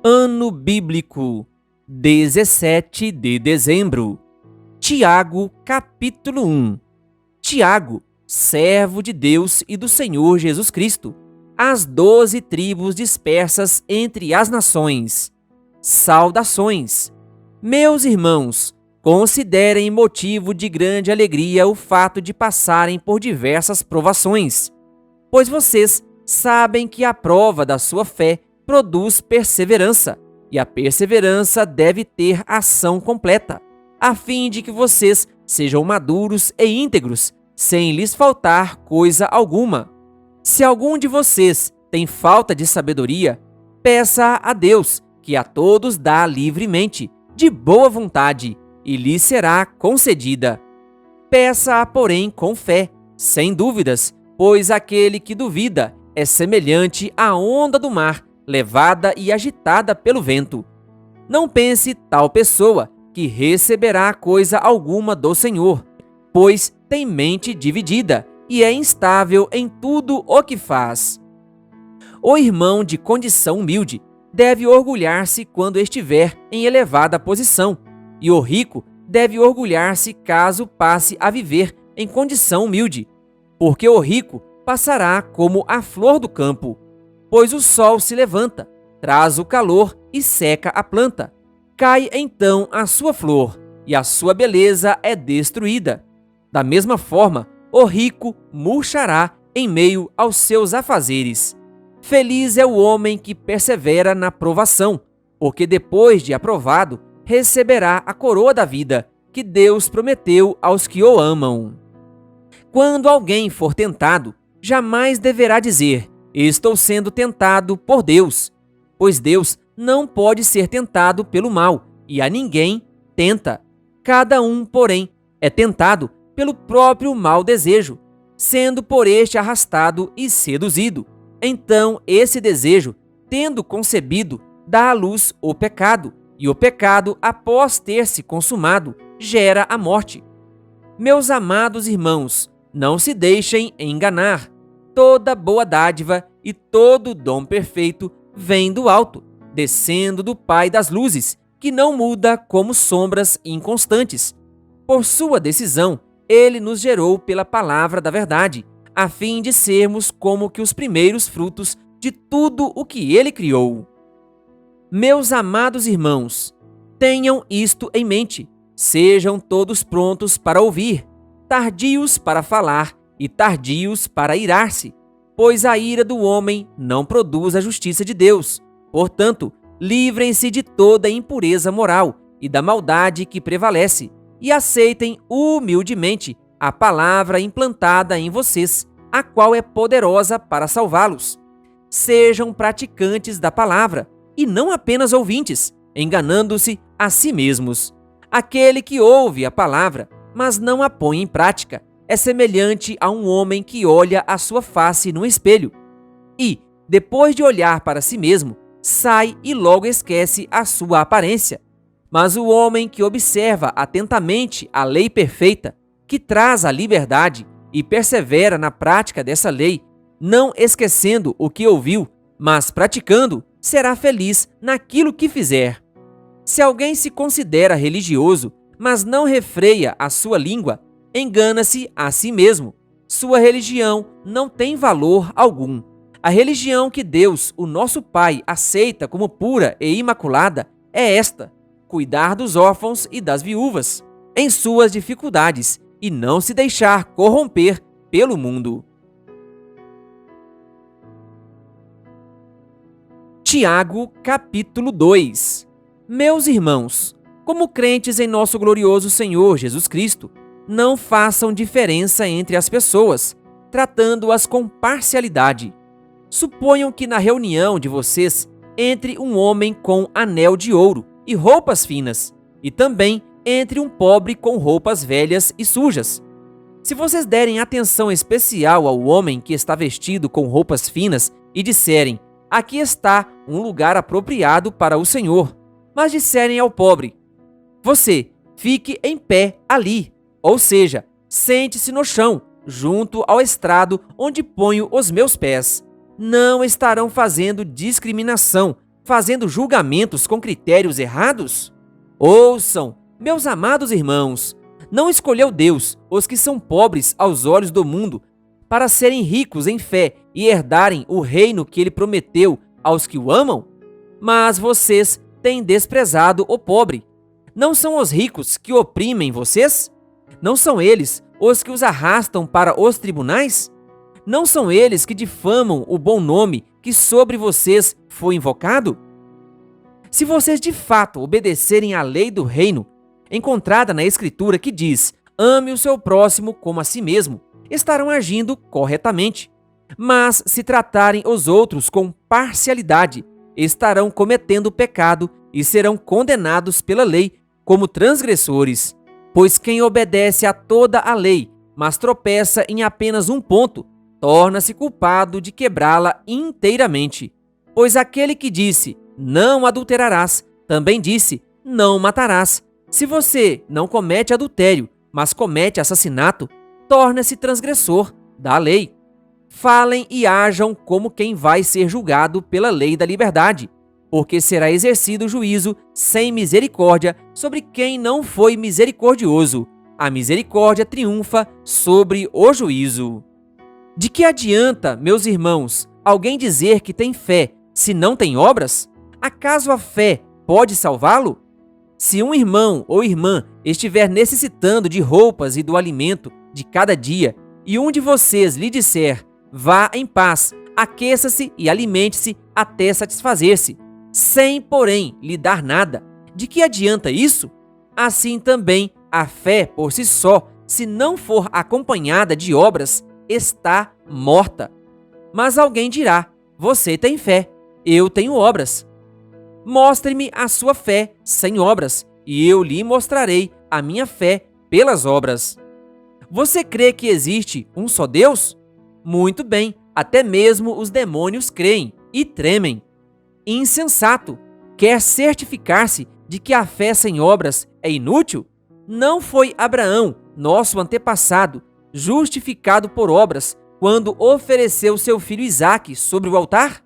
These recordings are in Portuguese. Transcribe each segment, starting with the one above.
Ano Bíblico, 17 de dezembro. Tiago, capítulo 1. Tiago, servo de Deus e do Senhor Jesus Cristo, às 12 tribos dispersas entre as nações. Saudações. Meus irmãos, considerem motivo de grande alegria o fato de passarem por diversas provações, pois vocês sabem que a prova da sua fé produz perseverança, e a perseverança deve ter ação completa, a fim de que vocês sejam maduros e íntegros, sem lhes faltar coisa alguma. Se algum de vocês tem falta de sabedoria, peça a Deus, que a todos dá livremente, de boa vontade, e lhe será concedida. Peça-a, porém, com fé, sem dúvidas, pois aquele que duvida é semelhante à onda do mar, levada e agitada pelo vento. Não pense tal pessoa que receberá coisa alguma do Senhor, pois tem mente dividida e é instável em tudo o que faz. O irmão de condição humilde deve orgulhar-se quando estiver em elevada posição, e o rico deve orgulhar-se caso passe a viver em condição humilde, porque o rico passará como a flor do campo. Pois o sol se levanta, traz o calor e seca a planta. Cai então a sua flor, e a sua beleza é destruída. Da mesma forma, o rico murchará em meio aos seus afazeres. Feliz é o homem que persevera na provação, porque depois de aprovado, receberá a coroa da vida, que Deus prometeu aos que o amam. Quando alguém for tentado, jamais deverá dizer: estou sendo tentado por Deus, pois Deus não pode ser tentado pelo mal, e a ninguém tenta. Cada um, porém, é tentado pelo próprio mau desejo, sendo por este arrastado e seduzido. Então, esse desejo, tendo concebido, dá à luz o pecado, e o pecado, após ter se consumado, gera a morte. Meus amados irmãos, não se deixem enganar. Toda boa dádiva e todo dom perfeito vem do alto, descendo do Pai das luzes, que não muda como sombras inconstantes. Por sua decisão, ele nos gerou pela palavra da verdade, a fim de sermos como que os primeiros frutos de tudo o que ele criou. Meus amados irmãos, tenham isto em mente. Sejam todos prontos para ouvir, tardios para falar e tardios para irar-se, pois a ira do homem não produz a justiça de Deus. Portanto, livrem-se de toda impureza moral e da maldade que prevalece, e aceitem humildemente a palavra implantada em vocês, a qual é poderosa para salvá-los. Sejam praticantes da palavra, e não apenas ouvintes, enganando-se a si mesmos. Aquele que ouve a palavra, mas não a põe em prática, é semelhante a um homem que olha a sua face no espelho e, depois de olhar para si mesmo, sai e logo esquece a sua aparência. Mas o homem que observa atentamente a lei perfeita, que traz a liberdade, e persevera na prática dessa lei, não esquecendo o que ouviu, mas praticando, será feliz naquilo que fizer. Se alguém se considera religioso, mas não refreia a sua língua, engana-se a si mesmo. Sua religião não tem valor algum. A religião que Deus, o nosso Pai, aceita como pura e imaculada é esta: cuidar dos órfãos e das viúvas em suas dificuldades e não se deixar corromper pelo mundo. Tiago, capítulo 2. Meus irmãos, como crentes em nosso glorioso Senhor Jesus Cristo, não façam diferença entre as pessoas, tratando-as com parcialidade. Suponham que na reunião de vocês entre um homem com anel de ouro e roupas finas, e também entre um pobre com roupas velhas e sujas. Se vocês derem atenção especial ao homem que está vestido com roupas finas e disserem: aqui está um lugar apropriado para o Senhor, mas disserem ao pobre: você, fique em pé ali, ou seja, sente-se no chão, junto ao estrado onde ponho os meus pés. Não estarão fazendo discriminação, fazendo julgamentos com critérios errados? Ouçam, meus amados irmãos, não escolheu Deus os que são pobres aos olhos do mundo para serem ricos em fé e herdarem o reino que ele prometeu aos que o amam? Mas vocês têm desprezado o pobre. Não são os ricos que oprimem vocês? Não são eles os que os arrastam para os tribunais? Não são eles que difamam o bom nome que sobre vocês foi invocado? Se vocês de fato obedecerem à lei do reino, encontrada na Escritura que diz: ame o seu próximo como a si mesmo, estarão agindo corretamente. Mas se tratarem os outros com parcialidade, estarão cometendo pecado e serão condenados pela lei como transgressores. Pois quem obedece a toda a lei, mas tropeça em apenas um ponto, torna-se culpado de quebrá-la inteiramente. Pois aquele que disse, não adulterarás, também disse, não matarás. Se você não comete adultério, mas comete assassinato, torna-se transgressor da lei. Falem e ajam como quem vai ser julgado pela lei da liberdade, porque será exercido juízo sem misericórdia sobre quem não foi misericordioso. A misericórdia triunfa sobre o juízo. De que adianta, meus irmãos, alguém dizer que tem fé se não tem obras? Acaso a fé pode salvá-lo? Se um irmão ou irmã estiver necessitando de roupas e do alimento de cada dia, e um de vocês lhe disser, vá em paz, aqueça-se e alimente-se até satisfazer-se, sem, porém, lhe dar nada, de que adianta isso? Assim também, a fé por si só, se não for acompanhada de obras, está morta. Mas alguém dirá, você tem fé, eu tenho obras. Mostre-me a sua fé sem obras, e eu lhe mostrarei a minha fé pelas obras. Você crê que existe um só Deus? Muito bem, até mesmo os demônios creem e tremem. Insensato! Quer certificar-se de que a fé sem obras é inútil? Não foi Abraão, nosso antepassado, justificado por obras, quando ofereceu seu filho Isaque sobre o altar?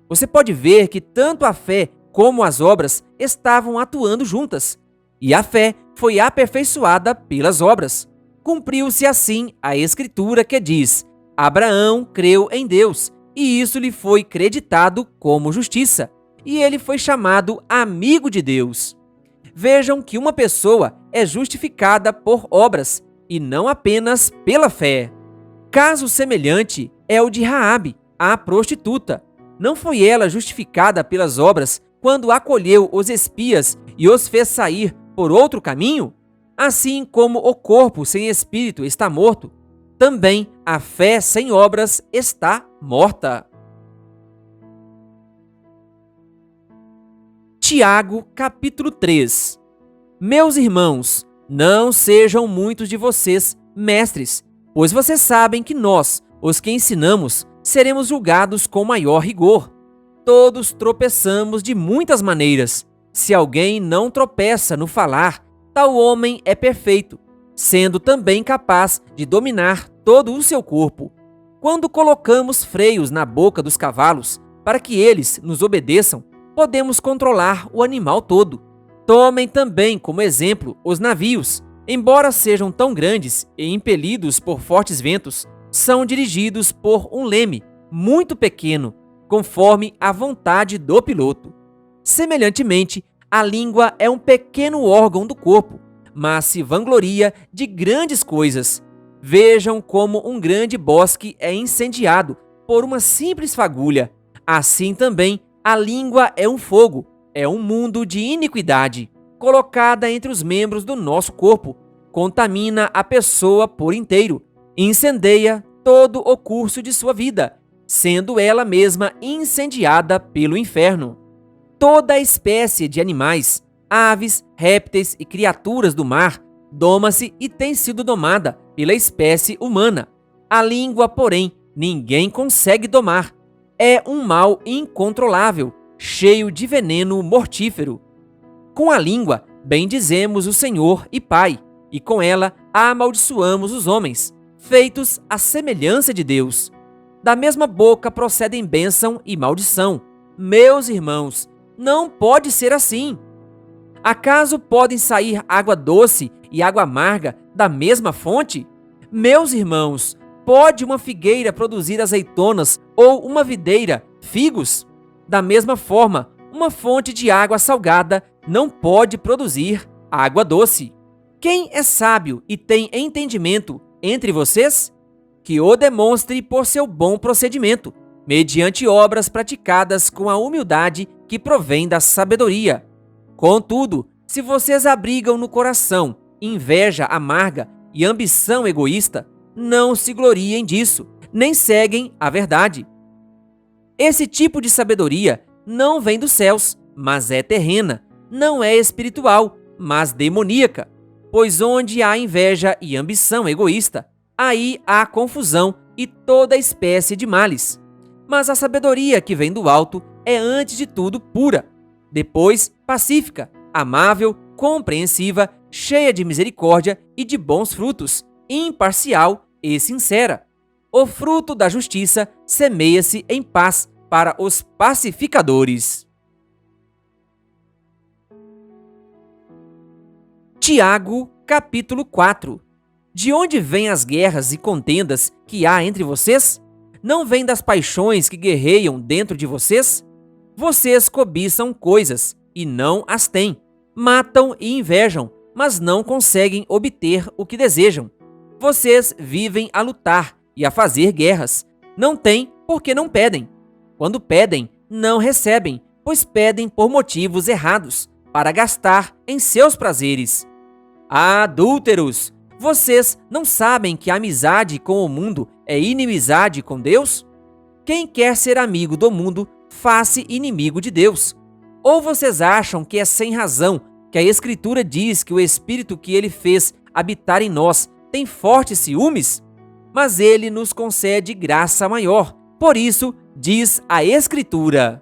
Você pode ver que tanto a fé como as obras estavam atuando juntas, e a fé foi aperfeiçoada pelas obras. Cumpriu-se assim a Escritura que diz: Abraão creu em Deus, e isso lhe foi creditado como justiça, e ele foi chamado amigo de Deus. Vejam que uma pessoa é justificada por obras, e não apenas pela fé. Caso semelhante é o de Raabe, a prostituta. Não foi ela justificada pelas obras quando acolheu os espias e os fez sair por outro caminho? Assim como o corpo sem espírito está morto, também a fé sem obras está morta. Tiago, capítulo 3. Meus irmãos, não sejam muitos de vocês mestres, pois vocês sabem que nós, os que ensinamos, seremos julgados com maior rigor. Todos tropeçamos de muitas maneiras. Se alguém não tropeça no falar, tal homem é perfeito, sendo também capaz de dominar todo o seu corpo. Quando colocamos freios na boca dos cavalos, para que eles nos obedeçam, podemos controlar o animal todo. Tomem também como exemplo os navios. Embora sejam tão grandes e impelidos por fortes ventos, são dirigidos por um leme muito pequeno, conforme a vontade do piloto. Semelhantemente, a língua é um pequeno órgão do corpo, mas se vangloria de grandes coisas. Vejam como um grande bosque é incendiado por uma simples fagulha. Assim também, a língua é um fogo, é um mundo de iniquidade, colocada entre os membros do nosso corpo, contamina a pessoa por inteiro, incendeia todo o curso de sua vida, sendo ela mesma incendiada pelo inferno. Toda a espécie de animais, aves, répteis e criaturas do mar doma-se e tem sido domada pela espécie humana. A língua, porém, ninguém consegue domar. É um mal incontrolável, cheio de veneno mortífero. Com a língua, bendizemos o Senhor e Pai, e com ela amaldiçoamos os homens, feitos à semelhança de Deus. Da mesma boca procedem bênção e maldição. Meus irmãos, não pode ser assim. Acaso podem sair água doce e água amarga da mesma fonte? Meus irmãos, pode uma figueira produzir azeitonas ou uma videira figos? Da mesma forma, uma fonte de água salgada não pode produzir água doce. Quem é sábio e tem entendimento entre vocês? Que o demonstre por seu bom procedimento, mediante obras praticadas com a humildade que provém da sabedoria. Contudo, se vocês abrigam no coração inveja amarga e ambição egoísta, não se gloriem disso, nem seguem a verdade. Esse tipo de sabedoria não vem dos céus, mas é terrena, não é espiritual, mas demoníaca. Pois onde há inveja e ambição egoísta, aí há confusão e toda espécie de males. Mas a sabedoria que vem do alto é antes de tudo pura, depois pacífica, amável, compreensiva, cheia de misericórdia e de bons frutos, imparcial e sincera. O fruto da justiça semeia-se em paz para os pacificadores. Tiago, capítulo 4. De onde vêm as guerras e contendas que há entre vocês? Não vêm das paixões que guerreiam dentro de vocês? Vocês cobiçam coisas e não as têm. Matam e invejam, mas não conseguem obter o que desejam. Vocês vivem a lutar e a fazer guerras. Não têm porque não pedem. Quando pedem, não recebem, pois pedem por motivos errados, para gastar em seus prazeres. Adúlteros! Vocês não sabem que a amizade com o mundo é inimizade com Deus? Quem quer ser amigo do mundo, faz-se inimigo de Deus. Ou vocês acham que é sem razão que a Escritura diz que o Espírito que Ele fez habitar em nós tem fortes ciúmes? Mas Ele nos concede graça maior. Por isso, diz a Escritura: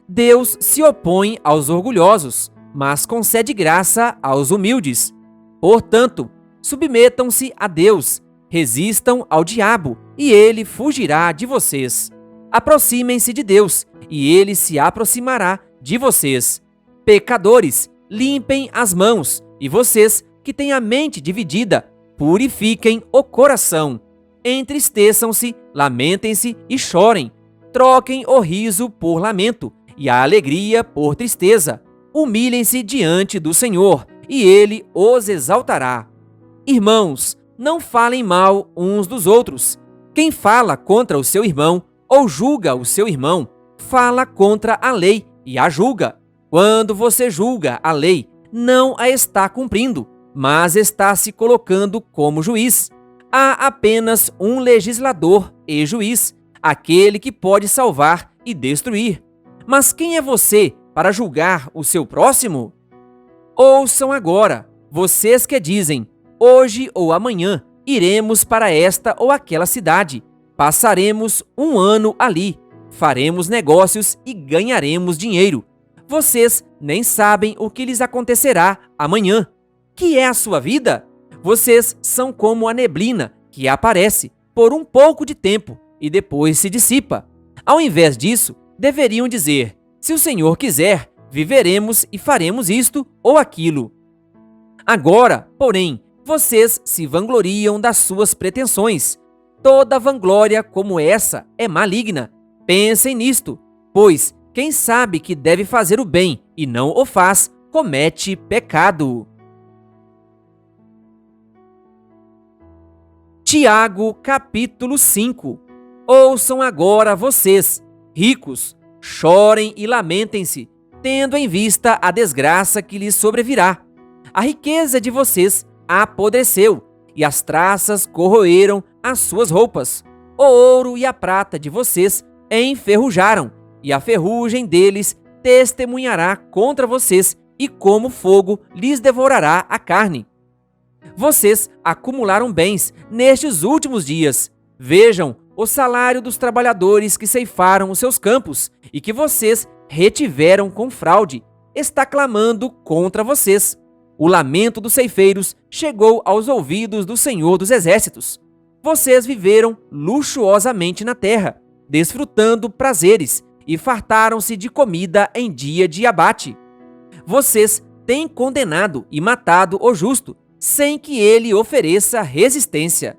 Deus se opõe aos orgulhosos, mas concede graça aos humildes. Portanto, submetam-se a Deus, resistam ao diabo, e ele fugirá de vocês. Aproximem-se de Deus, e ele se aproximará de vocês. Pecadores, limpem as mãos, e vocês que têm a mente dividida, purifiquem o coração. Entristeçam-se, lamentem-se e chorem. Troquem o riso por lamento, e a alegria por tristeza. Humilhem-se diante do Senhor, e Ele os exaltará. Irmãos, não falem mal uns dos outros. Quem fala contra o seu irmão ou julga o seu irmão, fala contra a lei e a julga. Quando você julga a lei, não a está cumprindo, mas está se colocando como juiz. Há apenas um legislador e juiz, aquele que pode salvar e destruir. Mas quem é você para julgar o seu próximo? Ouçam agora, vocês que dizem: hoje ou amanhã iremos para esta ou aquela cidade, passaremos um ano ali, faremos negócios e ganharemos dinheiro. Vocês nem sabem o que lhes acontecerá amanhã. Que é a sua vida? Vocês são como a neblina que aparece por um pouco de tempo e depois se dissipa. Ao invés disso, deveriam dizer: se o Senhor quiser, viveremos e faremos isto ou aquilo. Agora, porém, vocês se vangloriam das suas pretensões. Toda vanglória como essa é maligna. Pensem nisto, pois quem sabe que deve fazer o bem e não o faz, comete pecado. Tiago, capítulo 5. Ouçam agora vocês, ricos, chorem e lamentem-se, tendo em vista a desgraça que lhes sobrevirá. A riqueza de vocês apodreceu, e as traças corroeram as suas roupas. O ouro e a prata de vocês enferrujaram, e a ferrugem deles testemunhará contra vocês, e como fogo lhes devorará a carne. Vocês acumularam bens nestes últimos dias. Vejam o salário dos trabalhadores que ceifaram os seus campos e que vocês retiveram com fraude. Está clamando contra vocês. O lamento dos ceifeiros chegou aos ouvidos do Senhor dos Exércitos. Vocês viveram luxuosamente na terra, desfrutando prazeres, e fartaram-se de comida em dia de abate. Vocês têm condenado e matado o justo, sem que ele ofereça resistência.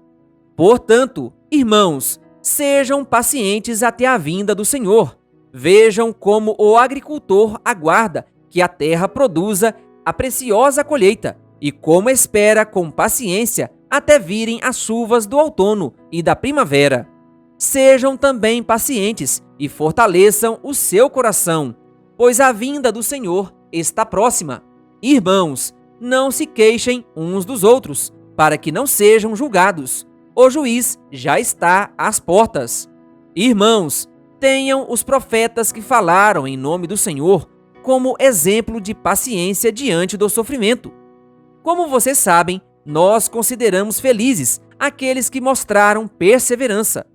Portanto, irmãos, sejam pacientes até a vinda do Senhor. Vejam como o agricultor aguarda que a terra produza a preciosa colheita e como espera com paciência até virem as chuvas do outono e da primavera. Sejam também pacientes e fortaleçam o seu coração, pois a vinda do Senhor está próxima. Irmãos, não se queixem uns dos outros, para que não sejam julgados. O juiz já está às portas. Irmãos, tenham os profetas que falaram em nome do Senhor como exemplo de paciência diante do sofrimento. Como vocês sabem, nós consideramos felizes aqueles que mostraram perseverança.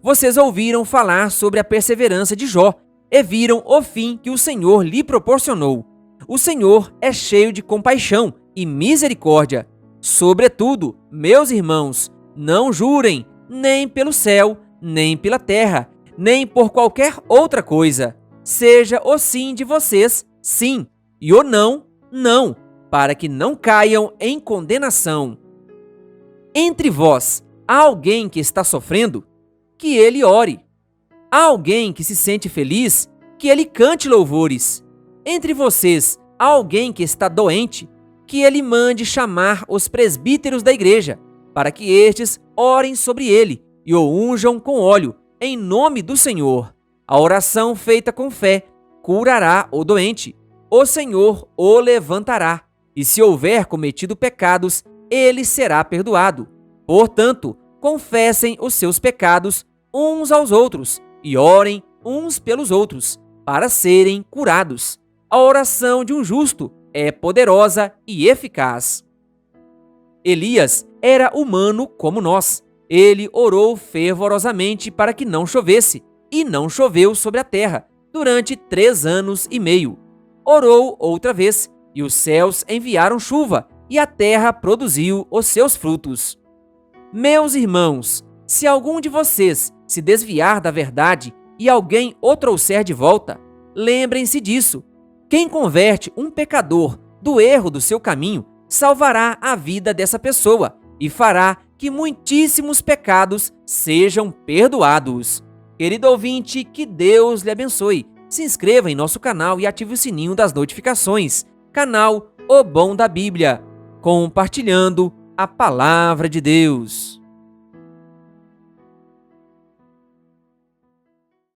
Vocês ouviram falar sobre a perseverança de Jó e viram o fim que o Senhor lhe proporcionou. O Senhor é cheio de compaixão e misericórdia. Sobretudo, meus irmãos, não jurem nem pelo céu, nem pela terra, nem por qualquer outra coisa. Seja o sim de vocês, sim, e o não, não, para que não caiam em condenação. Entre vós, há alguém que está sofrendo? Que ele ore. Há alguém que se sente feliz? Que ele cante louvores. Entre vocês, há alguém que está doente? Que ele mande chamar os presbíteros da igreja, para que estes orem sobre ele e o unjam com óleo, em nome do Senhor. A oração feita com fé curará o doente. O Senhor o levantará, e se houver cometido pecados, ele será perdoado. Portanto, confessem os seus pecados uns aos outros e orem uns pelos outros, para serem curados. A oração de um justo é poderosa e eficaz. Elias era humano como nós. Ele orou fervorosamente para que não chovesse, e não choveu sobre a terra durante 3 anos e meio. Orou outra vez, e os céus enviaram chuva, e a terra produziu os seus frutos. Meus irmãos, se algum de vocês se desviar da verdade e alguém o trouxer de volta, lembrem-se disso. Quem converte um pecador do erro do seu caminho salvará a vida dessa pessoa e fará que muitíssimos pecados sejam perdoados. Querido ouvinte, que Deus lhe abençoe. Se inscreva em nosso canal e ative o sininho das notificações. Canal O Bom da Bíblia, compartilhando a Palavra de Deus.